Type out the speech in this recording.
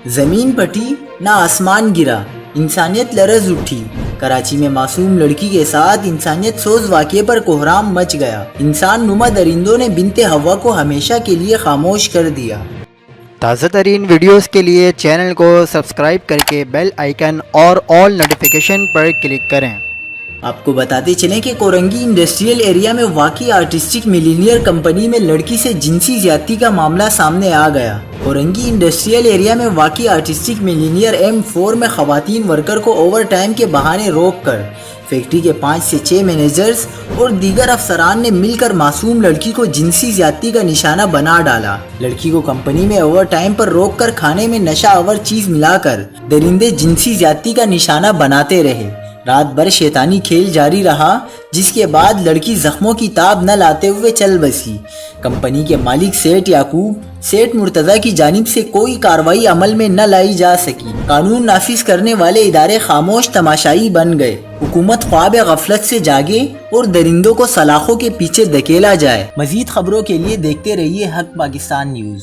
زمین پھٹی نہ آسمان گرا، انسانیت لرز اٹھی۔ کراچی میں معصوم لڑکی کے ساتھ انسانیت سوز واقعے پر کوہرام مچ گیا۔ انسان نما درندوں نے بنت حوا کو ہمیشہ کے لیے خاموش کر دیا۔ تازہ ترین ویڈیوز کے لیے چینل کو سبسکرائب کر کے بیل آئیکن اور آل نوٹیفیکیشن پر کلک کریں۔ آپ کو بتاتے چلیں کہ کورنگی انڈسٹریل ایریا میں واقع آرٹسٹک ملینئر کمپنی میں لڑکی سے جنسی زیادتی کا معاملہ سامنے آ گیا۔ کورنگی انڈسٹریل ایریا میں واقع آرٹسٹک ملینئر M4 میں خواتین ورکر کو اوور ٹائم کے بہانے روک کر فیکٹری کے 5 سے 6 مینیجرز اور دیگر افسران نے مل کر معصوم لڑکی کو جنسی زیادتی کا نشانہ بنا ڈالا۔ لڑکی کو کمپنی میں اوور ٹائم پر روک کر کھانے میں نشہ آور چیز ملا کر درندے جنسی زیادتی کا نشانہ بناتے رہے۔ رات بھر شیطانی کھیل جاری رہا، جس کے بعد لڑکی زخموں کی تاب نہ لاتے ہوئے چل بسی۔ کمپنی کے مالک سیٹ یعقوب، سیٹ مرتضی کی جانب سے کوئی کارروائی عمل میں نہ لائی جا سکی۔ قانون نافذ کرنے والے ادارے خاموش تماشائی بن گئے۔ حکومت خواب غفلت سے جاگے اور درندوں کو سلاخوں کے پیچھے دھکیلا جائے۔ مزید خبروں کے لیے دیکھتے رہیے حق پاکستان نیوز۔